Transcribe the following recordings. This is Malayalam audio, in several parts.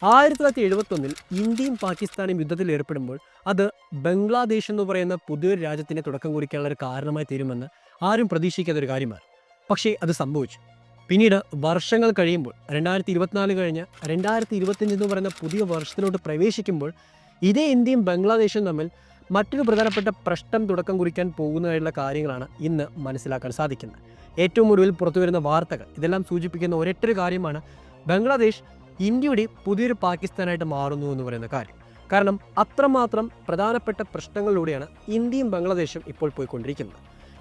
1971 ഇന്ത്യയും പാകിസ്ഥാനും യുദ്ധത്തിൽ ഏർപ്പെടുമ്പോൾ അത് ബംഗ്ലാദേശ് എന്ന് പറയുന്ന പുതിയൊരു രാജ്യത്തിന് തുടക്കം കുറിക്കാനുള്ള ഒരു കാരണമായി തീരുമെന്ന് ആരും പ്രതീക്ഷിക്കാത്ത ഒരു കാര്യമാണ്. പക്ഷേ അത് സംഭവിച്ചു. പിന്നീട് വർഷങ്ങൾ കഴിയുമ്പോൾ 2024 കഴിഞ്ഞ് 2025 എന്ന് പറയുന്ന പുതിയ വർഷത്തിലോട്ട് പ്രവേശിക്കുമ്പോൾ ഇതേ ഇന്ത്യയും ബംഗ്ലാദേശും തമ്മിൽ മറ്റൊരു പ്രധാനപ്പെട്ട പ്രശ്നം തുടക്കം കുറിക്കാൻ പോകുന്നതായിട്ടുള്ള കാര്യങ്ങളാണ് ഇന്ന് മനസ്സിലാക്കാൻ സാധിക്കുന്നത്. ഏറ്റവും ഒടുവിൽ പുറത്തു വരുന്ന വാർത്തകൾ ഇതെല്ലാം സൂചിപ്പിക്കുന്ന ഒരൊറ്റൊരു കാര്യമാണ്, ബംഗ്ലാദേശ് ഇന്ത്യയുടെ പുതിയൊരു പാകിസ്ഥാനായിട്ട് മാറുന്നു എന്ന് പറയുന്ന കാര്യം. കാരണം അത്രമാത്രം പ്രധാനപ്പെട്ട പ്രശ്നങ്ങളിലൂടെയാണ് ഇന്ത്യയും ബംഗ്ലാദേശും ഇപ്പോൾ പോയിക്കൊണ്ടിരിക്കുന്നത്.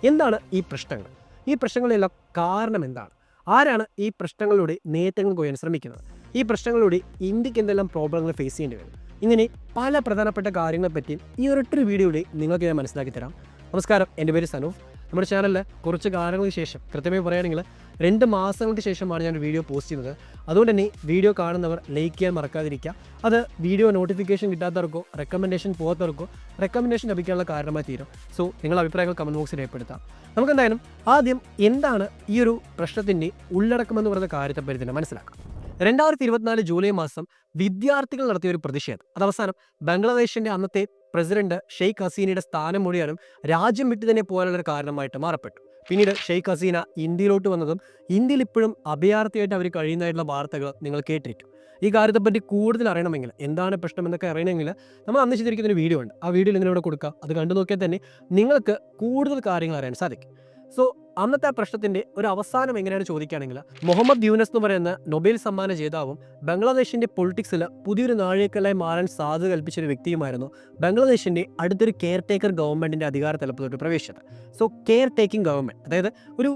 എന്താണ് ഈ പ്രശ്നങ്ങൾ? ഈ പ്രശ്നങ്ങളെല്ലാം കാരണം എന്താണ്? ആരാണ് ഈ പ്രശ്നങ്ങളിലൂടെ നേട്ടങ്ങൾ കൊയ്യാൻ ശ്രമിക്കുന്നത്? ഈ പ്രശ്നങ്ങളിലൂടെ ഇന്ത്യക്ക് എന്തെല്ലാം പ്രോബ്ലങ്ങൾ ഫേസ് ചെയ്യേണ്ടി വരും? ഇങ്ങനെ പല പ്രധാനപ്പെട്ട കാര്യങ്ങളെപ്പറ്റി ഈ ഒരൊറ്റൊരു വീഡിയോയിൽ നിങ്ങൾക്ക് ഞാൻ മനസ്സിലാക്കി തരാം. നമസ്കാരം, എൻ്റെ പേര് സനൂഫ്. നമ്മുടെ ചാനലിൽ കുറച്ച് കാലങ്ങൾക്ക് ശേഷം, കൃത്യമായി പറയുകയാണെങ്കിൽ 2 മാസങ്ങൾക്ക് ശേഷമാണ് ഞാൻ വീഡിയോ പോസ്റ്റ് ചെയ്യുന്നത്. അതുകൊണ്ട് തന്നെ വീഡിയോ കാണുന്നവർ ലൈക്ക് ചെയ്യാൻ മറക്കാതിരിക്കുക. അത് വീഡിയോ നോട്ടിഫിക്കേഷൻ കിട്ടാത്തവർക്കോ റെക്കമെൻഡേഷൻ പോകാത്തവർക്കോ റെക്കമെൻഡേഷൻ ലഭിക്കാനുള്ള കാരണമായി തീരും. സോ നിങ്ങളുടെ അഭിപ്രായങ്ങൾ കമൻറ്റ് ബോക്സിൽ രേഖപ്പെടുത്താം. നമുക്കെന്തായാലും ആദ്യം എന്താണ് ഈ ഒരു പ്രശ്നത്തിൻ്റെ ഉള്ളടക്കമെന്ന് പറയുന്ന കാര്യത്തെപ്പറ്റി തന്നെ മനസ്സിലാക്കാം. 2024 ജൂലൈ മാസം വിദ്യാർത്ഥികൾ നടത്തിയ ഒരു പ്രതിഷേധം അത് അവസാനം ബംഗ്ലാദേശിൻ്റെ അന്നത്തെ പ്രസിഡന്റ് ഷെയ്ഖ് ഹസീനയുടെ സ്ഥാനം മൊഴിയാനും രാജ്യം വിട്ടു തന്നെ പോകാനുള്ള ഒരു കാരണമായിട്ട് മാറപ്പെട്ടു. പിന്നീട് ഷെയ്ഖ് ഹസീന ഇന്ത്യയിലോട്ട് വന്നതും ഇന്ത്യയിൽ ഇപ്പോഴും അഭയാർത്ഥിയായിട്ട് അവർ കഴിയുന്നതായിട്ടുള്ള വാർത്തകൾ നിങ്ങൾ കേട്ടിരിക്കും. ഈ കാര്യത്തെപ്പറ്റി കൂടുതൽ അറിയണമെങ്കിൽ, എന്താണ് പ്രശ്നം എന്നൊക്കെ അറിയണമെങ്കിൽ നമ്മൾ അന്ന് ചെയ്തിരിക്കുന്ന ഒരു വീഡിയോ ഉണ്ട്. ആ വീഡിയോ നിങ്ങൾ ഇവിടെ കൊടുക്കുക. അത് കണ്ടു നോക്കിയാൽ തന്നെ നിങ്ങൾക്ക് കൂടുതൽ കാര്യങ്ങൾ അറിയാൻ സാധിക്കും. സോ അന്നത്തെ ആ പ്രശ്നത്തിൻ്റെ ഒരു അവസാനം എങ്ങനെയാണ് ചോദിക്കുകയാണെങ്കിൽ, മുഹമ്മദ് യൂനസ് എന്ന് പറയുന്ന നൊബേൽ സമ്മാന ജേതാവും ബംഗ്ലാദേശിൻ്റെ പൊളിറ്റിക്സിൽ പുതിയൊരു നാഴികക്കല്ലായി മാറാൻ സാധ്യത കൽപ്പിച്ചൊരു വ്യക്തിയുമായിരുന്നു ബംഗ്ലാദേശിൻ്റെ അടുത്തൊരു കെയർ ടേക്കർ ഗവൺമെൻറ്റിൻ്റെ അധികാര തലപ്പത്തോട്ട് പ്രവേശിച്ചത്. സോ കെയർ ടേക്കിംഗ് ഗവൺമെൻറ്, അതായത് ഒരു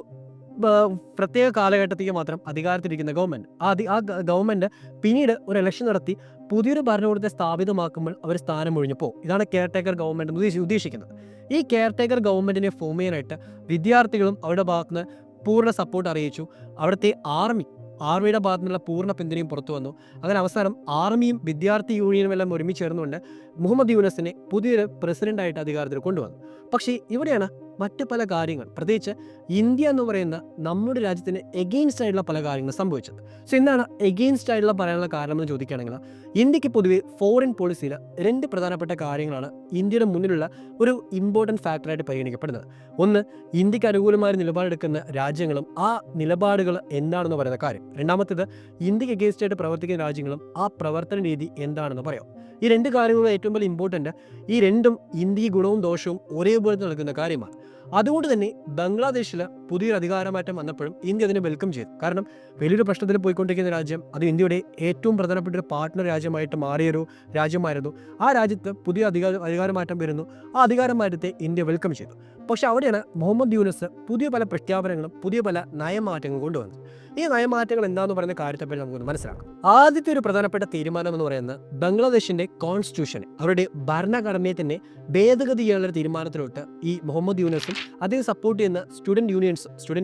പ്രത്യേക കാലഘട്ടത്തേക്ക് മാത്രം അധികാരത്തിലിരിക്കുന്ന ഗവൺമെൻറ്, ആ ഗവൺമെൻറ് പിന്നീട് ഒരു ഇലക്ഷൻ നടത്തി പുതിയൊരു ഭരണകൂടത്തെ സ്ഥാപിതമാക്കുമ്പോൾ അവർ സ്ഥാനം ഒഴിഞ്ഞപ്പോൾ ഇതാണ് കെയർ ടേക്കർ ഗവൺമെൻറ് എന്ന് ഉദ്ദേശിക്കുന്നത്. ഈ കെയർ ടേക്കർ ഗവൺമെൻറ്റിനെ ഫോം ചെയ്യാനായിട്ട് വിദ്യാർത്ഥികളും അവരുടെ ഭാഗത്തുനിന്ന് പൂർണ്ണ സപ്പോർട്ട് അറിയിച്ചു. അവിടുത്തെ ആർമിയുടെ ഭാഗത്തു നിന്നുള്ള പൂർണ്ണ പിന്തുണയും പുറത്തു വന്നു. അങ്ങനെ അവസാനം ആർമിയും വിദ്യാർത്ഥി യൂണിയനും എല്ലാം ഒരുമിച്ച് ചേർന്നുകൊണ്ട് മുഹമ്മദ് യൂനസിനെ പുതിയൊരു പ്രസിഡന്റായിട്ട് അധികാരത്തിൽ കൊണ്ടുവന്നു. പക്ഷേ ഇവിടെയാണ് മറ്റ് പല കാര്യങ്ങൾ, പ്രത്യേകിച്ച് ഇന്ത്യ എന്ന് പറയുന്ന നമ്മുടെ രാജ്യത്തിന് എഗെയിൻസ്റ്റ് ആയിട്ടുള്ള പല കാര്യങ്ങളും സംഭവിച്ചത്. സോ എന്താണ് എഗെയിൻസ്റ്റ് ആയിട്ടുള്ള പറയാനുള്ള കാരണം എന്ന് ചോദിക്കുകയാണെങ്കിൽ, ഇന്ത്യക്ക് പൊതുവെ ഫോറിൻ പോളിസിയിൽ 2 പ്രധാനപ്പെട്ട കാര്യങ്ങളാണ് ഇന്ത്യയുടെ മുന്നിലുള്ള ഒരു ഇമ്പോർട്ടൻറ്റ് ഫാക്ടറായിട്ട് പരിഗണിക്കപ്പെടുന്നത്. ഒന്ന്, ഇന്ത്യക്ക് അനുകൂലമായ നിലപാടെടുക്കുന്ന രാജ്യങ്ങളും ആ നിലപാടുകൾ എന്താണെന്ന് പറയുന്ന കാര്യം. രണ്ടാമത്തേത്, ഇന്ത്യക്ക് എഗെയിൻസ്റ്റ് ആയിട്ട് പ്രവർത്തിക്കുന്ന രാജ്യങ്ങളും ആ പ്രവർത്തന രീതി എന്താണെന്ന് പറയാം. ഈ 2 കാര്യങ്ങളും ഏറ്റവും വലിയ ഇമ്പോർട്ടൻ്റ്. ഈ രണ്ടും ഇന്ത്യക്ക് ഗുണവും ദോഷവും ഒരേപോലെ നൽകുന്ന കാര്യമാണ്. അതുകൊണ്ട് തന്നെ ബംഗ്ലാദേശിൽ പുതിയൊരു അധികാരമാറ്റം വന്നപ്പോഴും ഇന്ത്യ അതിനെ വെൽക്കം ചെയ്തു. കാരണം വലിയൊരു പ്രശ്നത്തിൽ പോയിക്കൊണ്ടിരിക്കുന്ന രാജ്യം, അത് ഇന്ത്യയുടെ ഏറ്റവും പ്രധാനപ്പെട്ട ഒരു പാർട്ട്ണർ രാജ്യമായിട്ട് മാറിയൊരു രാജ്യമായിരുന്നു. ആ രാജ്യത്ത് പുതിയ അധികാരമാറ്റം വരുന്നു. ആ അധികാരമാറ്റത്തെ ഇന്ത്യ വെൽക്കം ചെയ്തു. പക്ഷെ അവിടെയാണ് മുഹമ്മദ് യൂനസ് പുതിയ പല പ്രഖ്യാപനങ്ങളും പുതിയ പല നയമാറ്റങ്ങളും കൊണ്ടുവന്നത്. ഈ നയമാറ്റങ്ങൾ എന്താണെന്ന് പറയുന്ന കാര്യത്തെപ്പറ്റി നമുക്കൊന്ന് മനസ്സിലാക്കാം. ആദ്യത്തെ ഒരു പ്രധാനപ്പെട്ട തീരുമാനം എന്ന് പറയുന്നത് ബംഗ്ലാദേശിൻ്റെ കോൺസ്റ്റിറ്റ്യൂഷൻ, അവരുടെ ഭരണഘടനയെ തന്നെ ഭേദഗതി ചെയ്യാനുള്ള തീരുമാനത്തിലോട്ട് ഈ മുഹമ്മദ് യൂനസും അദ്ദേഹം സപ്പോർട്ട് ചെയ്യുന്ന സ്റ്റുഡൻറ്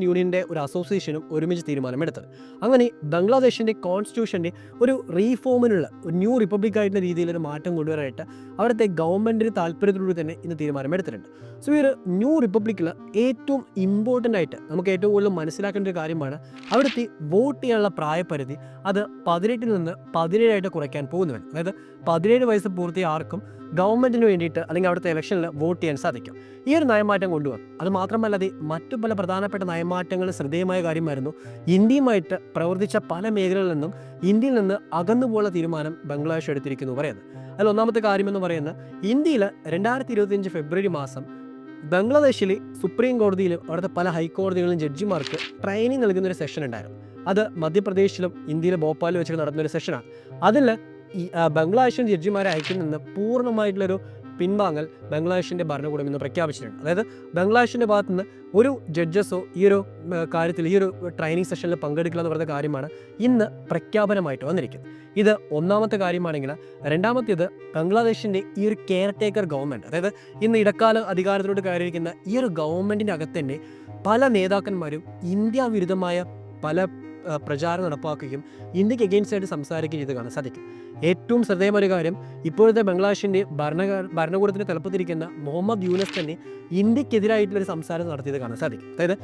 യൂണിയൻ്റെ ഒരു അസോസിയേഷനും ഒരുമിച്ച് തീരുമാനമെടുത്തത്. അങ്ങനെ ബംഗ്ലാദേശിൻ്റെ കോൺസ്റ്റിറ്റ്യൂഷൻ്റെ ഒരു റീഫോമിനുള്ള ഒരു ന്യൂ റിപ്പബ്ലിക് ആയിട്ടുള്ള രീതിയിലൊരു മാറ്റം കൊണ്ടുവരാനായിട്ട് അവിടുത്തെ ഗവൺമെൻറ്റിന് താല്പര്യത്തോടുകൂടി തന്നെ ഇന്ന് തീരുമാനമെടുത്തിട്ടുണ്ട്. സോ ഈ ഒരു ന്യൂ റിപ്പബ്ലിക്കിൽ ഏറ്റവും ഇമ്പോർട്ടൻ്റ് ആയിട്ട് നമുക്ക് ഏറ്റവും കൂടുതൽ മനസ്സിലാക്കേണ്ട ഒരു കാര്യമാണ് അവിടുത്തെ വോട്ട് ചെയ്യാനുള്ള പ്രായപരിധി. അത് 18 നിന്ന് 17 കുറയ്ക്കാൻ പോകുന്നവൻ, അതായത് 17 വയസ്സ് പൂർത്തിയ ആർക്കും ഗവൺമെൻറ്റിന് വേണ്ടിയിട്ട് അല്ലെങ്കിൽ അവിടുത്തെ ഇലക്ഷനിൽ വോട്ട് ചെയ്യാൻ സാധിക്കും. ഈ ഒരു നയമാറ്റം കൊണ്ടുവന്നു. അത് മാത്രമല്ലാതെ മറ്റു പല പ്രധാനപ്പെട്ട നയമാറ്റങ്ങൾ ശ്രദ്ധേയമായ കാര്യമായിരുന്നു. ഇന്ത്യയുമായിട്ട് പ്രവർത്തിച്ച പല മേഖലകളിൽ നിന്നും ഇന്ത്യയിൽ നിന്ന് അകന്നുപോകുന്ന തീരുമാനം ബംഗ്ലാദേശ് എടുത്തിരിക്കുന്നു പറയുന്നത്. അതിൽ ഒന്നാമത്തെ കാര്യമെന്ന് പറയുന്നത്, ഇന്ത്യയിൽ 2025 ഫെബ്രുവരി മാസം ബംഗ്ലാദേശിലെ സുപ്രീം കോടതിയിലും അവിടുത്തെ പല ഹൈക്കോടതികളിലും ജഡ്ജിമാർക്ക് ട്രെയിനിങ് നൽകുന്നൊരു സെഷൻ ഉണ്ടായിരുന്നു. അത് മധ്യപ്രദേശിലും ഇന്ത്യയിലെ ഭോപ്പാലിൽ വെച്ച് നടന്നൊരു സെഷനാണ്. അതിൽ ഈ ബംഗ്ലാദേശിലെ ജഡ്ജിമാരെ അയക്കിൽ നിന്ന് പൂർണ്ണമായിട്ടുള്ളൊരു പിൻവാങ്ങൽ ബംഗ്ലാദേശിൻ്റെ ഭരണകൂടം ഇന്ന് പ്രഖ്യാപിച്ചിട്ടുണ്ട്. അതായത് ബംഗ്ലാദേശിൻ്റെ ഭാഗത്തു നിന്ന് ഒരു ജഡ്ജസോ ഈ ഒരു കാര്യത്തിൽ, ഈ ഒരു ട്രെയിനിങ് സെഷനിൽ പങ്കെടുക്കുക എന്ന് പറയുന്ന കാര്യമാണ് ഇന്ന് പ്രഖ്യാപനമായിട്ട് വന്നിരിക്കുന്നത്. ഇത് ഒന്നാമത്തെ കാര്യമാണെങ്കിൽ, രണ്ടാമത്തേത് ബംഗ്ലാദേശിൻ്റെ ഈ ഒരു കെയർ ടേക്കർ ഗവൺമെൻറ്, അതായത് ഇന്ന് ഇടക്കാല അധികാരത്തിലോട്ട് കയറിയിരിക്കുന്ന ഈ ഒരു ഗവൺമെൻറ്റിൻ്റെ അകത്ത് തന്നെ പല നേതാക്കന്മാരും ഇന്ത്യ വിരുദ്ധമായ പല പ്രചാരണം നടപ്പാക്കുകയും ഇന്ത്യക്ക് എഗെയിൻസ്റ്റ് ആയിട്ട് സംസാരിക്കുകയും ചെയ്ത് കാണാൻ സാധിക്കും. ഏറ്റവും ശ്രദ്ധേയമായ കാര്യം, ഇപ്പോഴത്തെ ബംഗ്ലാദേശിൻ്റെ ഭരണകൂടത്തിന് തലപ്പത്തിരിക്കുന്ന മുഹമ്മദ് യൂനസ് തന്നെ ഇന്ത്യക്കെതിരായിട്ടുള്ളൊരു സംസാരം നടത്തിയത് കാണാൻ സാധിക്കും. അതായത്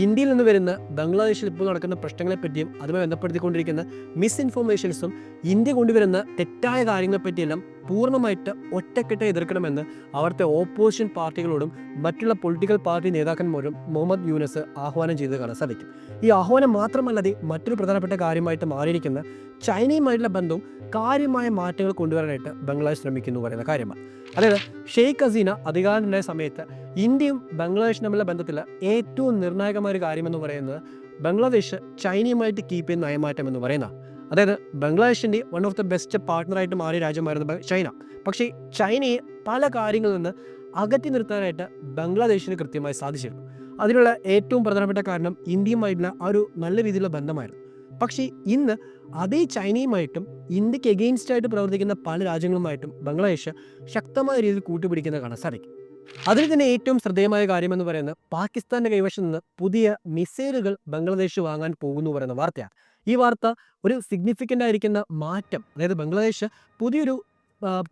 ഇന്ത്യയിൽ നിന്ന് വരുന്ന ബംഗ്ലാദേശിൽ ഇപ്പോൾ നടക്കുന്ന പ്രശ്നങ്ങളെപ്പറ്റിയും അതുമായി ബന്ധപ്പെടുത്തിക്കൊണ്ടിരിക്കുന്ന മിസ്ഇൻഫോർമേഷൻസും ഇന്ത്യ കൊണ്ടുവരുന്ന തെറ്റായ കാര്യങ്ങളെപ്പറ്റിയെല്ലാം പൂർണ്ണമായിട്ട് ഒറ്റക്കെട്ട് എതിർക്കണമെന്ന് അവിടുത്തെ ഓപ്പോസിഷൻ പാർട്ടികളോടും മറ്റുള്ള പൊളിറ്റിക്കൽ പാർട്ടി നേതാക്കന്മാരും മുഹമ്മദ് യൂനസ് ആഹ്വാനം ചെയ്ത് കാണാൻ സാധിക്കും. ഈ ആഹ്വാനം മാത്രമല്ലാതെ മറ്റൊരു പ്രധാനപ്പെട്ട കാര്യമായിട്ട് മാറിയിരിക്കുന്ന ചൈനയുമായിട്ടുള്ള ബന്ധവും കാര്യമായ മാറ്റങ്ങൾ കൊണ്ടുവരാനായിട്ട് ബംഗ്ലാദേശ് ശ്രമിക്കുന്നു പറയുന്ന കാര്യമാണ്. അതായത് ഷെയ്ഖ് ഹസീന അധികാരത്തിലുണ്ടായ സമയത്ത് ഇന്ത്യയും ബംഗ്ലാദേശും തമ്മിലുള്ള ബന്ധത്തിൽ ഏറ്റവും നിർണായകമായ ഒരു കാര്യമെന്ന് പറയുന്നത് ബംഗ്ലാദേശ് ചൈനയുമായിട്ട് കീപ്പ് ചെയ്യുന്ന നയമാറ്റം എന്ന് പറയുന്ന, അതായത് ബംഗ്ലാദേശിൻ്റെ വൺ ഓഫ് ദ ബെസ്റ്റ് പാർട്ട്ണറായിട്ട് മാറിയ രാജ്യമായിരുന്നു ചൈന. പക്ഷേ ചൈനയെ പല കാര്യങ്ങളിൽ നിന്ന് അകറ്റി നിർത്താനായിട്ട് ബംഗ്ലാദേശിന് കൃത്യമായി സാധിച്ചിരുന്നു. അതിനുള്ള ഏറ്റവും പ്രധാനപ്പെട്ട കാരണം ഇന്ത്യയുമായിട്ടുള്ള ആ ഒരു നല്ല രീതിയിലുള്ള ബന്ധമായിരുന്നു. പക്ഷേ ഇന്ന് അതേ ചൈനയുമായിട്ടും ഇന്ത്യക്ക് എഗെയിൻസ്റ്റ് ആയിട്ട് പ്രവർത്തിക്കുന്ന പല രാജ്യങ്ങളുമായിട്ടും ബംഗ്ലാദേശ് ശക്തമായ രീതിയിൽ കൂട്ടുപിടിക്കുന്നത് കാണാൻ സാധിക്കും. അതിൽ തന്നെ ഏറ്റവും ശ്രദ്ധേയമായ കാര്യമെന്ന് പറയുന്നത് പാകിസ്ഥാൻ്റെ കൈവശം നിന്ന് പുതിയ മിസൈലുകൾ ബംഗ്ലാദേശ് വാങ്ങാൻ പോകുന്നു പറയുന്ന വാർത്തയാണ്. ഈ വാർത്ത ഒരു സിഗ്നിഫിക്കൻ്റ് ആയിരിക്കുന്ന മാറ്റം, അതായത് ബംഗ്ലാദേശ് പുതിയൊരു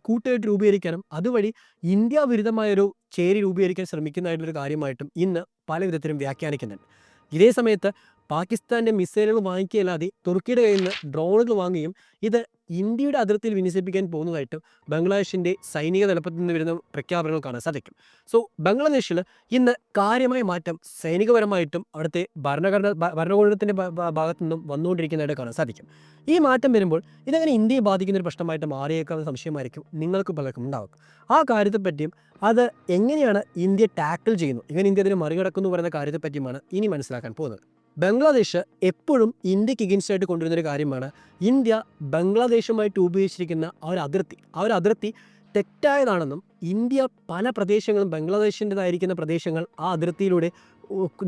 കൂട്ടുകെട്ട് രൂപീകരിക്കാനും അതുവഴി ഇന്ത്യ വിരുദ്ധമായൊരു ചേരി രൂപീകരിക്കാൻ ശ്രമിക്കുന്നതായിട്ടുള്ളൊരു കാര്യമായിട്ടും ഇന്ന് പല വിധത്തിലും വ്യാഖ്യാനിക്കുന്നുണ്ട്. ഇതേ സമയത്ത് പാകിസ്ഥാൻ്റെ മിസൈലുകൾ വാങ്ങിക്കുകയല്ലാതെ തുർക്കിയുടെ കയ്യിൽ നിന്ന് ഡ്രോണുകൾ വാങ്ങുകയും ഇത് ഇന്ത്യയുടെ അതിർത്തിയിൽ വിന്യസിപ്പിക്കാൻ പോകുന്നതായിട്ടും ബംഗ്ലാദേശിൻ്റെ സൈനിക തലപ്പത്തിൽ നിന്ന് വരുന്ന പ്രഖ്യാപനങ്ങൾ കാണാൻ സാധിക്കും. സോ ബംഗ്ലാദേശിൽ ഇന്ന് കാര്യമായ മാറ്റം സൈനികപരമായിട്ടും അവിടുത്തെ ഭരണകൂടത്തിൻ്റെ ഭാഗത്തു നിന്നും വന്നുകൊണ്ടിരിക്കുന്നതായിട്ട് കാണാൻ സാധിക്കും. ഈ മാറ്റം വരുമ്പോൾ ഇതെങ്ങനെ ഇന്ത്യയെ ബാധിക്കുന്ന ഒരു പ്രശ്നമായിട്ട് മാറിയേക്കാവുന്ന സംശയമായിരിക്കും നിങ്ങൾക്ക് പലർക്കും ഉണ്ടാവും. ആ കാര്യത്തെപ്പറ്റിയും അത് എങ്ങനെയാണ് ഇന്ത്യ ടാക്കിൾ ചെയ്യുന്നു, എങ്ങനെ ഇന്ത്യ അതിനെ മറികടക്കുന്നു പറയുന്ന കാര്യത്തെപ്പറ്റിയുമാണ് ഇനി മനസ്സിലാക്കാൻ പോകുന്നത്. ബംഗ്ലാദേശ് എപ്പോഴും ഇന്ത്യക്ക് എഗെയിൻസ്റ്റ് ആയിട്ട് കൊണ്ടുവരുന്നൊരു കാര്യമാണ് ഇന്ത്യ ബംഗ്ലാദേശുമായിട്ട് ഉപയോഗിച്ചിരിക്കുന്ന ആ ഒരു അതിർത്തി തെറ്റായതാണെന്നും ഇന്ത്യ പല പ്രദേശങ്ങളും ബംഗ്ലാദേശിൻ്റെതായിരിക്കുന്ന പ്രദേശങ്ങൾ ആ അതിർത്തിയിലൂടെ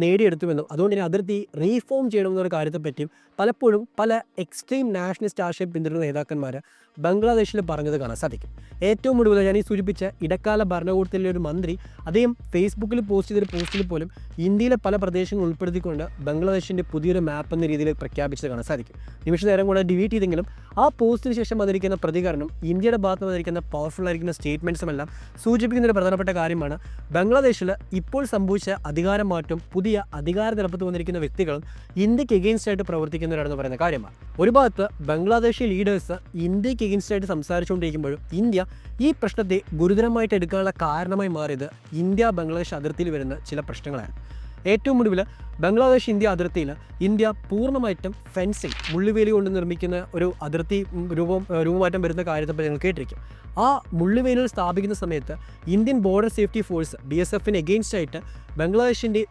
നേടിയെടുത്തുവെന്നും അതുകൊണ്ട് തന്നെ അതിർത്തി റീഫോം ചെയ്യണമെന്നൊരു കാര്യത്തെപ്പറ്റിയും പലപ്പോഴും പല എക്സ്ട്രീം നാഷണലിസ്റ്റ് ആശയം പിന്തുടരുന്ന നേതാക്കന്മാർ ബംഗ്ലാദേശിൽ പറഞ്ഞത് കാണാൻ സാധിക്കും. ഏറ്റവും ഒടുവിൽ ഞാൻ ഈ സൂചിപ്പിച്ച ഇടക്കാല ഭരണകൂടത്തിലെ ഒരു മന്ത്രി അദ്ദേഹം ഫേസ്ബുക്കിൽ പോസ്റ്റ് ചെയ്തൊരു പോസ്റ്റിൽ പോലും ഇന്ത്യയിലെ പല പ്രദേശങ്ങൾ ഉൾപ്പെടുത്തിക്കൊണ്ട് ബംഗ്ലാദേശിൻ്റെ പുതിയൊരു മാപ്പ് എന്ന രീതിയിൽ പ്രഖ്യാപിച്ചത് കാണാൻ സാധിക്കും. നിമിഷ നേരം കൊണ്ട് ഡിലീറ്റ് ചെയ്തെങ്കിലും ആ പോസ്റ്റിന് ശേഷം വന്നിരിക്കുന്ന പ്രതികരണം, ഇന്ത്യയുടെ ഭാഗത്ത് വന്നിരിക്കുന്ന പവർഫുൾ ആയിരിക്കുന്ന സ്റ്റേറ്റ്മെൻറ്റ്സും എല്ലാം സൂചിപ്പിക്കുന്ന ഒരു പ്രധാനപ്പെട്ട കാര്യമാണ് ബംഗ്ലാദേശിൽ ഇപ്പോൾ സംഭവിച്ച അധികാരം മാറ്റം പുതിയ അധികാര തലപ്പത്ത് വന്നിരിക്കുന്ന വ്യക്തികളും ഇന്ത്യക്ക് എഗെയിൻസ്റ്റ് ആയിട്ട് പ്രവർത്തിക്കുന്നവരാണെന്ന് പറയുന്ന കാര്യമാണ്. ഒരു ഭാഗത്ത് ബംഗ്ലാദേശി ലീഡേഴ്സ് ഇന്ത്യക്ക് എഗെയിൻസ്റ്റ് ആയിട്ട് സംസാരിച്ചുകൊണ്ടിരിക്കുമ്പോഴും ഇന്ത്യ ഈ പ്രശ്നത്തെ ഗുരുതരമായിട്ട് എടുക്കാനുള്ള കാരണമായി മാറിയത് ഇന്ത്യ ബംഗ്ലാദേശ് അതിർത്തിയിൽ വരുന്ന ചില പ്രശ്നങ്ങളാണ്. ഏറ്റവും ഒടുവിൽ ബംഗ്ലാദേശ് ഇന്ത്യ അതിർത്തിയിൽ ഇന്ത്യ പൂർണ്ണമായിട്ടും ഫെൻസിങ് മുള്ളുവേലി കൊണ്ട് നിർമ്മിക്കുന്ന ഒരു അതിർത്തി രൂപമാറ്റം വരുന്ന കാര്യത്തെപ്പറ്റി നിങ്ങൾ കേട്ടിരിക്കും. ആ മുള്ളുവേലികൾ സ്ഥാപിക്കുന്ന സമയത്ത് ഇന്ത്യൻ ബോർഡർ സേഫ്റ്റി ഫോഴ്സ് BSFന് എഗെയിൻസ്റ്റ് ആയിട്ട് ബംഗ്ലാദേശിൻ്റെ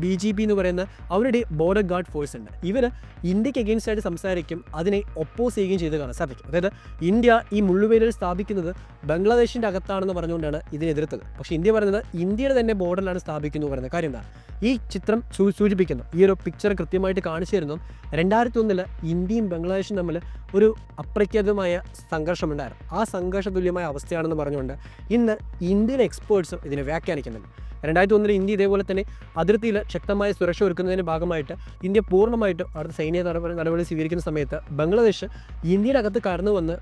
BGP എന്ന് പറയുന്ന അവരുടെ ബോർഡർ ഗാർഡ് ഫോഴ്സ് ഉണ്ട്. ഇവർ ഇന്ത്യക്ക് എഗെയിൻസ്റ്റ് ആയിട്ട് സംസാരിക്കും, അതിനെ ഒപ്പോസ് ചെയ്യുകയും ചെയ്ത് കാണാൻ സാധിക്കും. അതായത് ഇന്ത്യ ഈ മുള്ളുവേലികൾ സ്ഥാപിക്കുന്നത് ബംഗ്ലാദേശിൻ്റെ അകത്താണെന്ന് പറഞ്ഞുകൊണ്ടാണ് ഇതിനെ എതിർത്തത്. പക്ഷേ ഇന്ത്യ പറയുന്നത് ഇന്ത്യയുടെ തന്നെ ബോർഡറിലാണ് സ്ഥാപിക്കുന്നു പറയുന്ന കാര്യം എന്താണ് ഈ ചിത്രം സൂചിപ്പിക്കുന്നു. ഈ ഒരു പിക്ചർ കൃത്യമായിട്ട് കാണിച്ചു തരുന്നു. 2001 ഇന്ത്യയും ബംഗ്ലാദേശും തമ്മിൽ ഒരു അപ്രഖ്യാതമായ സംഘർഷമുണ്ടായിരുന്നു. ആ സംഘർഷ തുല്യമായ അവസ്ഥയാണെന്ന് പറഞ്ഞുകൊണ്ട് ഇന്ന് ഇന്ത്യൻ എക്സ്പേർട്സും ഇതിനെ വ്യാഖ്യാനിക്കുന്നുണ്ട്. 2001 ഇന്ത്യ ഇതേപോലെ തന്നെ അതിർത്തിയിൽ ശക്തമായ സുരക്ഷ ഒരുക്കുന്നതിൻ്റെ ഭാഗമായിട്ട് ഇന്ത്യ പൂർണ്ണമായിട്ടും അവിടുത്തെ സൈനിക നടപടി സ്വീകരിക്കുന്ന സമയത്ത് ബംഗ്ലാദേശ് ഇന്ത്യയുടെ അകത്ത് കടന്നു വന്ന്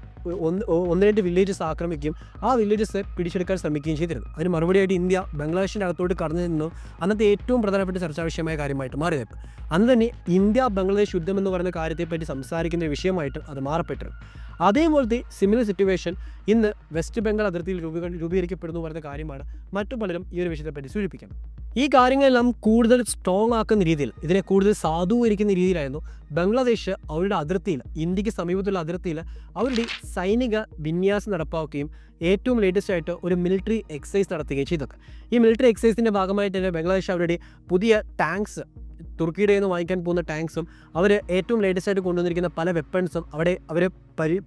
ഒന്ന് രണ്ട് വില്ലേജസ് ആക്രമിക്കുകയും ആ വില്ലേജസ് പിടിച്ചെടുക്കാൻ ശ്രമിക്കുകയും ചെയ്തിരുന്നു. അതിന് മറുപടിയായിട്ട് ഇന്ത്യ ബംഗ്ലാദേശിൻ്റെ അകത്തോട്ട് കടന്നു നിന്നു അന്നത്തെ ഏറ്റവും പ്രധാനപ്പെട്ട ചർച്ചാ വിഷയമായ കാര്യമായിട്ട് മാറിയത്. അന്ന് തന്നെ ഇന്ത്യ ബംഗ്ലാദേശ് യുദ്ധം എന്ന് പറയുന്ന കാര്യത്തെപ്പറ്റി സംസാരിക്കുന്ന വിഷയമായിട്ട് അത് മാറപ്പെട്ടിരുന്നു. അതേപോലത്തെ സിമിലർ സിറ്റുവേഷൻ ഇന്ന് വെസ്റ്റ് ബംഗാൾ അതിർത്തിയിൽ രൂപീകരിക്കപ്പെടുന്നു പറയുന്ന കാര്യമാണ് മറ്റു പലരും ഈ ഒരു വിഷയത്തെപ്പറ്റി സൂചിപ്പിക്കുന്നത്. ഈ കാര്യങ്ങളെല്ലാം കൂടുതൽ സ്ട്രോങ് ആക്കുന്ന രീതിയിൽ, ഇതിനെ കൂടുതൽ സാധൂകരിക്കുന്ന രീതിയിലായിരുന്നു ബംഗ്ലാദേശ് അവരുടെ അതിർത്തിയിൽ, ഇന്ത്യക്ക് സമീപത്തുള്ള അതിർത്തിയിൽ അവരുടെ സൈനിക വിന്യാസം നടപ്പാക്കുകയും ഏറ്റവും ലേറ്റസ്റ്റ് ആയിട്ട് ഒരു മിലിറ്ററി എക്സസൈസ് നടത്തുകയും ചെയ്തത്. ഈ മിലിറ്ററി എക്സസൈസിൻ്റെ ഭാഗമായിട്ട് തന്നെ ബംഗ്ലാദേശ് അവരുടെ പുതിയ ടാങ്ക്സ്, തുർക്കിയുടെ നിന്ന് വാങ്ങിക്കാൻ പോകുന്ന ടാങ്ക്സും അവർ ഏറ്റവും ലേറ്റസ്റ്റ് ആയിട്ട് കൊണ്ടുവന്നിരിക്കുന്ന പല വെപ്പൺസും അവർ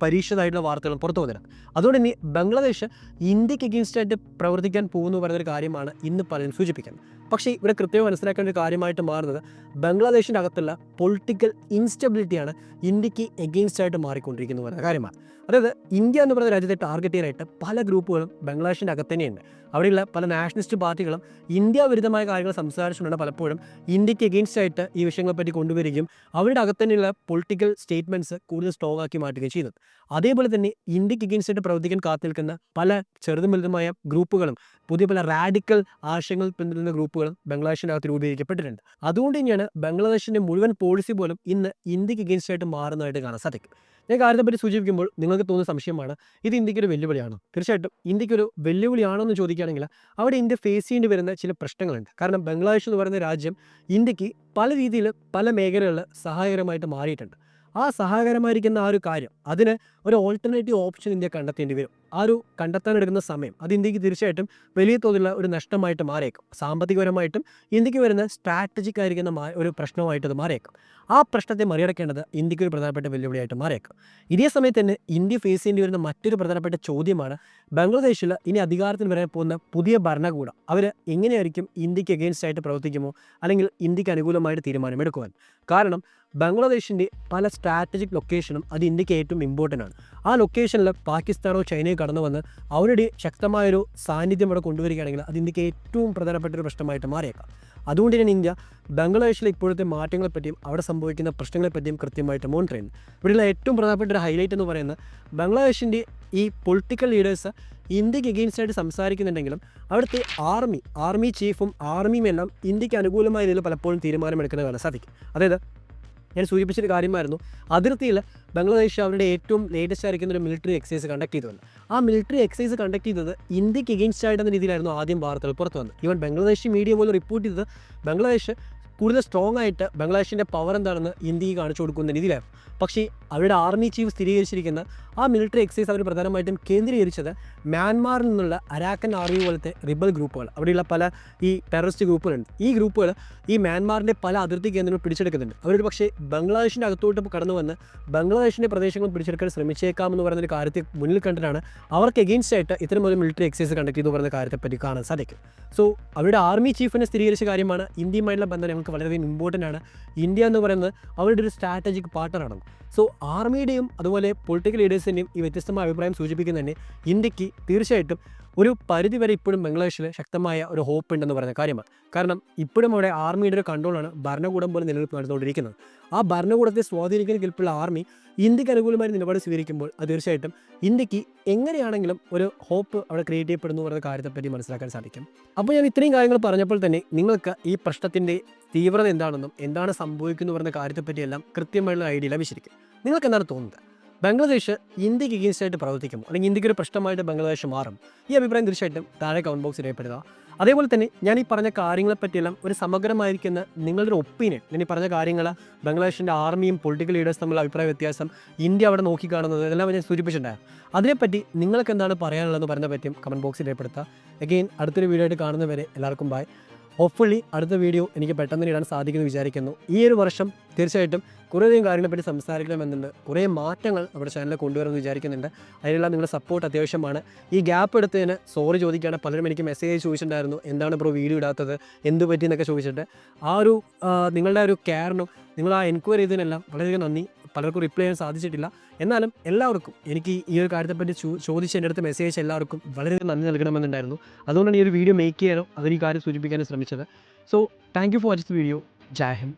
പരീക്ഷിച്ചതായിട്ടുള്ള വാർത്തകളും പുറത്തു വന്നിട്ടുണ്ട്. അതുകൊണ്ട് തന്നെ ബംഗ്ലാദേശ് ഇന്ത്യക്ക് എഗെയിൻസ്റ്റ് ആയിട്ട് പ്രവർത്തിക്കാൻ പോകുന്നു പറയുന്നൊരു കാര്യമാണ് ഇന്ന് പലരും സൂചിപ്പിക്കുന്നത്. പക്ഷേ ഇവിടെ കൃത്യമായി മനസ്സിലാക്കേണ്ട ഒരു കാര്യമായിട്ട് മാറുന്നത് ബംഗ്ലാദേശിൻ്റെ അകത്തുള്ള പൊളിറ്റിക്കൽ ഇൻസ്റ്റബിലിറ്റിയാണ് ഇന്ത്യക്ക് എഗെയിൻസ്റ്റ് ആയിട്ട് മാറിക്കൊണ്ടിരിക്കുന്നു പറയുന്ന കാര്യമാണ്. അതായത് ഇന്ത്യ എന്ന് പറയുന്ന രാജ്യത്തെ ടാർഗറ്റ് ചെയ്യാനായിട്ട് പല ഗ്രൂപ്പുകളും ബംഗ്ലാദേശിൻ്റെ അകത്ത് തന്നെയുണ്ട്. അവിടെയുള്ള പല നാഷണലിസ്റ്റ് പാർട്ടികളും ഇന്ത്യ വിരുദ്ധമായ കാര്യങ്ങൾ സംസാരിച്ചുകൊണ്ടാണ് പലപ്പോഴും ഇന്ത്യക്ക് എഗെയിൻസ്റ്റ് ആയിട്ട് ഈ വിഷയങ്ങളെപ്പറ്റി കൊണ്ടുവരികയും അവരുടെ അകത്ത് തന്നെയുള്ള പൊളിറ്റിക്കൽ സ്റ്റേറ്റ്മെൻറ്റ്സ് കൂടുതൽ സ്ട്രോങ് ആക്കി മാറ്റുകയും ചെയ്യുന്നത്. അതേപോലെ തന്നെ ഇന്ത്യക്ക് എഗെയിൻസ്റ്റ് ആയിട്ട് പ്രവർത്തിക്കാൻ കാത്തിരിക്കുന്ന പല ചെറുതും വലുതുമായ ഗ്രൂപ്പുകളും പുതിയ പല റാഡിക്കൽ ആശയങ്ങൾ പിന്തുടരുന്ന ഗ്രൂപ്പുകളും ബംഗ്ലാദേശിൻ്റെ അകത്ത് രൂപീകരിക്കപ്പെട്ടിട്ടുണ്ട്. അതുകൊണ്ട് തന്നെയാണ് ബംഗ്ലാദേശിൻ്റെ മുഴുവൻ പോളിസി പോലും ഇന്ന് ഇന്ത്യക്ക് എഗെയിൻസ്റ്റ് ആയിട്ട് മാറുന്നതായിട്ട് കാണാൻ സാധിക്കും. ഞാൻ കാര്യത്തെപ്പറ്റി സൂചിപ്പിക്കുമ്പോൾ നിങ്ങൾക്ക് തോന്നുന്ന സംശയമാണ്, ഇത് ഇന്ത്യക്കൊരു വെല്ലുവിളിയാണോ? തീർച്ചയായിട്ടും ഇന്ത്യക്കൊരു വെല്ലുവിളിയാണോ എന്ന് ചോദിക്കുകയാണെങ്കിൽ അവിടെ ഇന്ത്യ ഫേസ് ചെയ്യേണ്ടി വരുന്ന ചില പ്രശ്നങ്ങളുണ്ട്. കാരണം ബംഗ്ലാദേശ് എന്ന് പറയുന്ന രാജ്യം ഇന്ത്യക്ക് പല രീതിയിൽ പല മേഖലകളിൽ സഹായകരമായിട്ട് മാറിയിട്ടുണ്ട്. ആ സഹായകരമായിരിക്കുന്ന ആ ഒരു കാര്യം അതിന് ഒരു ഓൾട്ടർനേറ്റീവ് ഓപ്ഷൻ ഇന്ത്യ കണ്ടെത്തേണ്ടി വരും. ആ ഒരു കണ്ടെത്താനെടുക്കുന്ന സമയം അത് ഇന്ത്യക്ക് തീർച്ചയായിട്ടും വലിയ തോതിലുള്ള ഒരു നഷ്ടമായിട്ട് മാറിയേക്കും. സാമ്പത്തികപരമായിട്ടും ഇന്ത്യക്ക് വരുന്ന സ്ട്രാറ്റജിക് ആയിരിക്കുന്ന ഒരു പ്രശ്നമായിട്ട് അത് മാറിയേക്കും. ആ പ്രശ്നത്തെ മറികടക്കേണ്ടത് ഇന്ത്യക്ക് ഒരു പ്രധാനപ്പെട്ട വെല്ലുവിളിയായിട്ട് മാറിയേക്കും. ഇതേ സമയത്ത് തന്നെ ഇന്ത്യ ഫേസ് ചെയ്യേണ്ടി വരുന്ന മറ്റൊരു പ്രധാനപ്പെട്ട ചോദ്യമാണ് ബംഗ്ലാദേശിൽ ഇനി അധികാരത്തിൽ വരാൻ പോകുന്ന പുതിയ ഭരണകൂടം അവർ എങ്ങനെയായിരിക്കും ഇന്ത്യക്ക് എഗെയിൻസ്റ്റ് ആയിട്ട് പ്രവർത്തിക്കുമോ അല്ലെങ്കിൽ ഇന്ത്യക്ക് അനുകൂലമായിട്ട് തീരുമാനമെടുക്കുവാൻ. കാരണം ബംഗ്ലാദേശിൻ്റെ പല സ്ട്രാറ്റജിക് ലൊക്കേഷനും അത് ഇന്ത്യക്ക് ഏറ്റവും ഇമ്പോർട്ടൻ്റ് ആണ്. ആ ലൊക്കേഷനിൽ പാകിസ്ഥാനോ ചൈനയോ കടന്നു വന്ന് അവരുടെ ശക്തമായൊരു സാന്നിധ്യം അവിടെ കൊണ്ടുവരികയാണെങ്കിൽ അത് ഇന്ത്യക്ക് ഏറ്റവും പ്രധാനപ്പെട്ട ഒരു പ്രശ്നമായിട്ട് മാറിയേക്കാം. അതുകൊണ്ട് തന്നെ ഇന്ത്യ ബംഗ്ലാദേശിലെ ഇപ്പോഴത്തെ മാറ്റങ്ങളെപ്പറ്റിയും അവിടെ സംഭവിക്കുന്ന പ്രശ്നങ്ങളെപ്പറ്റിയും കൃത്യമായിട്ട് മോണിറ്റർ ചെയ്യുന്നു. ഇവിടെയുള്ള ഏറ്റവും പ്രധാനപ്പെട്ട ഒരു ഹൈലൈറ്റ് എന്ന് പറയുന്നത് ബംഗ്ലാദേശിൻ്റെ ഈ പൊളിറ്റിക്കൽ ലീഡേഴ്സ് ഇന്ത്യക്ക് എഗെയിൻസ്റ്റ് ആയിട്ട് സംസാരിക്കുന്നുണ്ടെങ്കിലും അവിടുത്തെ ആർമി ചീഫും ആർമിയും എല്ലാം ഇന്ത്യക്ക് അനുകൂലമായ രീതിയിൽ പലപ്പോഴും തീരുമാനമെടുക്കുന്നത് കാണാൻ സാധിക്കും. അതായത് ഞാൻ സൂചിപ്പിച്ചൊരു കാര്യമായിരുന്നു, അതിർത്തിയിൽ ബംഗ്ലാദേശ് അവരുടെ ഏറ്റവും ലേറ്റസ്റ്റ് ആയിരിക്കുന്ന ഒരു മിലിറ്ററി എക്സസൈസ് കണ്ടക്ട് ചെയ്തത്. ആ മിലിറ്ററി എക്സസൈസ് കണ്ടക്ട് ചെയ്തത് ഇന്ത്യക്ക് എഗെയിൻസ്റ്റ് ആയിട്ടെന്ന രീതിയിലായിരുന്നു ആദ്യം വാർത്തകൾ പുറത്തു വന്നത്. ഈവൻ ബംഗ്ലാദേശ് മീഡിയ പോലും റിപ്പോർട്ട് ചെയ്തത് ബംഗ്ലാദേശ് കൂടുതൽ സ്ട്രോങ് ആയിട്ട് ബംഗ്ലാദേശിൻ്റെ പവർ എന്താണെന്ന് ഇന്ത്യക്ക് കാണിച്ചു കൊടുക്കുന്ന രീതിയിലായിരുന്നു. പക്ഷേ അവരുടെ ആർമി ചീഫ് സ്ഥിരീകരിച്ചിരിക്കുന്ന ആ മിലിറ്ററി എക്സസൈസ് അവർ പ്രധാനമായിട്ടും കേന്ദ്രീകരിച്ചത് മ്യാൻമാറിൽ നിന്നുള്ള അരാക്കൻ ആർമി പോലത്തെ റിബൽ ഗ്രൂപ്പുകൾ, അവിടെയുള്ള പല ഈ ടെററിസ്റ്റ് ഗ്രൂപ്പുകളുണ്ട്. ഈ ഗ്രൂപ്പുകൾ ഈ മ്യാൻമാറിൻ്റെ പല അതിർത്തി കേന്ദ്രങ്ങൾ പിടിച്ചെടുക്കുന്നുണ്ട്. അവരൊരു പക്ഷേ ബംഗ്ലാദേശിൻ്റെ അകത്തോട്ട് കടന്നു വന്ന് ബംഗ്ലാദേശിൻ്റെ പ്രദേശങ്ങൾ പിടിച്ചെടുക്കാൻ ശ്രമിച്ചേക്കാമെന്ന് പറയുന്നൊരു കാര്യത്തെ മുന്നിൽ കണ്ടിട്ടാണ് അവർക്ക് എഗെയിൻസ്റ്റ് ആയിട്ട് ഇത്തരമൊരു മിലിറ്ററി എക്സസൈസ് കണ്ടക്ട് ചെയ്തു പറയുന്ന കാര്യത്തെപ്പറ്റി കാണാൻ സാധിക്കും. സോ അവരുടെ ആർമി ചീഫിനെ സ്ഥിരീകരിച്ച കാര്യമാണ് ഇന്ത്യയുമായിട്ടുള്ള ബന്ധം ഞങ്ങൾക്ക് വളരെയധികം ഇമ്പോർട്ടൻ്റ് ആണ്. ഇന്ത്യ എന്ന് പറയുന്നത് അവരുടെ ഒരു സ്ട്രാറ്റജിക് പാർട്ണറാണ്. സോ ആർമിയുടെയും അതുപോലെ പൊളിറ്റിക്കൽ ലീഡേഴ്സിൻ്റെയും ഈ വ്യത്യസ്തമായ അഭിപ്രായം സൂചിപ്പിക്കുന്ന തന്നെ ഇന്ത്യക്ക് തീർച്ചയായിട്ടും ഒരു പരിധിവരെ ഇപ്പോഴും ബംഗ്ലാദേശിൽ ശക്തമായ ഒരു ഹോപ്പ് ഉണ്ടെന്ന് പറയുന്ന കാര്യമാണ്. കാരണം ഇപ്പോഴും അവിടെ ആർമിയുടെ ഒരു കൺട്രോളാണ് ഭരണകൂടം പോലെ നിലനിൽപ്പ് നടന്നുകൊണ്ടിരിക്കുന്നത്. ആ ഭരണകൂടത്തെ സ്വാധീനിക്കാൻ കെൽപ്പുള്ള ആർമി ഇന്ത്യക്ക് അനുകൂലമായ നിലപാട് സ്വീകരിക്കുമ്പോൾ അത് തീർച്ചയായിട്ടും ഇന്ത്യക്ക് എങ്ങനെയാണെങ്കിലും ഒരു ഹോപ്പ് അവിടെ ക്രിയേറ്റ് ചെയ്യപ്പെടുന്നു പറയുന്ന കാര്യത്തെപ്പറ്റി മനസ്സിലാക്കാൻ സാധിക്കും. അപ്പോൾ ഞാൻ ഇത്രയും കാര്യങ്ങൾ പറഞ്ഞപ്പോൾ തന്നെ നിങ്ങൾക്ക് ഈ പ്രശ്നത്തിൻ്റെ തീവ്രത എന്താണെന്നും എന്താണ് സംഭവിക്കുന്നു പറയുന്ന കാര്യത്തെപ്പറ്റിയെല്ലാം കൃത്യമായുള്ള ഐഡിയ ലഭിച്ചിരിക്കും. നിങ്ങൾക്ക് എന്താണ് തോന്നുന്നത്? ബംഗ്ലാദേശ് ഇന്ത്യക്ക് എഗെയിൻസ്റ്റ് ആയിട്ട് പ്രവർത്തിക്കും അല്ലെങ്കിൽ ഇന്ത്യക്ക് ഒരു പ്രശ്നമായിട്ട് ബംഗ്ലാദേശ് മാറും? ഈ അഭിപ്രായം തീർച്ചയായിട്ടും താഴെ കമൻറ്റ് ബോക്സിൽ രേഖപ്പെടുത്തുക. അതേപോലെ തന്നെ ഞാൻ ഈ പറഞ്ഞ കാര്യങ്ങളെപ്പറ്റിയെല്ലാം ഒരു സമഗ്രമായിരിക്കുന്ന നിങ്ങളുടെ ഒരു ഒപ്പീനിയൻ, ഞാൻ ഈ പറഞ്ഞ കാര്യങ്ങൾ ബംഗ്ലാദേശിൻ്റെ ആർമിയും പൊളിറ്റിക്കൽ ലീഡേഴ്സും തമ്മിലുള്ള അഭിപ്രായ വ്യത്യാസം, ഇന്ത്യ അവിടെ നോക്കിക്കാണുന്നത്, ഇതെല്ലാം ഞാൻ സൂചിപ്പിച്ചിട്ടുണ്ടായിരുന്നു. അതിനെപ്പറ്റി നിങ്ങൾക്ക് എന്താണ് പറയാനുള്ളതെന്ന് പറയുന്ന പറ്റിയും കമൻറ്റ് ബോക്സിൽ രേഖപ്പെടുത്തുക. അഗെയിൻ അടുത്തൊരു വീഡിയോ ആയിട്ട് കാണുന്നവരെ എല്ലാവർക്കും ബൈ. ഹോപ്പ്ഫുള്ളി അടുത്ത വീഡിയോ എനിക്ക് പെട്ടെന്ന് ഇടാൻ സാധിക്കുമെന്ന് വിചാരിക്കുന്നു. ഈ ഒരു വർഷം തീർച്ചയായിട്ടും കുറേയധികം കാര്യങ്ങളെപ്പറ്റി സംസാരിക്കണമെന്നുണ്ട്, കുറേ മാറ്റങ്ങൾ നമ്മുടെ ചാനലിൽ കൊണ്ടുവരുമെന്ന് വിചാരിക്കുന്നുണ്ട്. അതിനെല്ലാം നിങ്ങളുടെ സപ്പോർട്ട് അത്യാവശ്യമാണ്. ഈ ഗ്യാപ്പ് എടുത്തതിന് സോറി ചോദിക്കുകയാണ്. പലരും എനിക്ക് മെസ്സേജ് ചോദിച്ചിട്ടുണ്ടായിരുന്നു, എന്താണ് ബ്രോ വീഡിയോ ഇടാത്തത്, എന്ത് പറ്റി എന്നൊക്കെ ചോദിച്ചിട്ട്. ആ ഒരു നിങ്ങളുടെ ഒരു കെയറിനും നിങ്ങൾ ആ എൻക്വയറി ചെയ്തതിനെല്ലാം വളരെയധികം നന്ദി. പലർക്കും റിപ്ലൈ ചെയ്യാൻ സാധിച്ചിട്ടില്ല. എന്നാലും എല്ലാവർക്കും എനിക്ക് ഈ ഒരു കാര്യത്തെപ്പറ്റി ചോദിച്ച് എൻ്റെ അടുത്ത് മെസ്സേജ് എല്ലാവർക്കും വളരെയധികം നന്ദി നൽകണമെന്നുണ്ടായിരുന്നു. അതുകൊണ്ടാണ് ഈ ഒരു വീഡിയോ മേക്ക് ചെയ്യാനോ അതിന് ഈ കാര്യം സൂചിപ്പിക്കാനും ശ്രമിച്ചത്. So thank you for watching the video. ജയ് ഹിന്ദ്.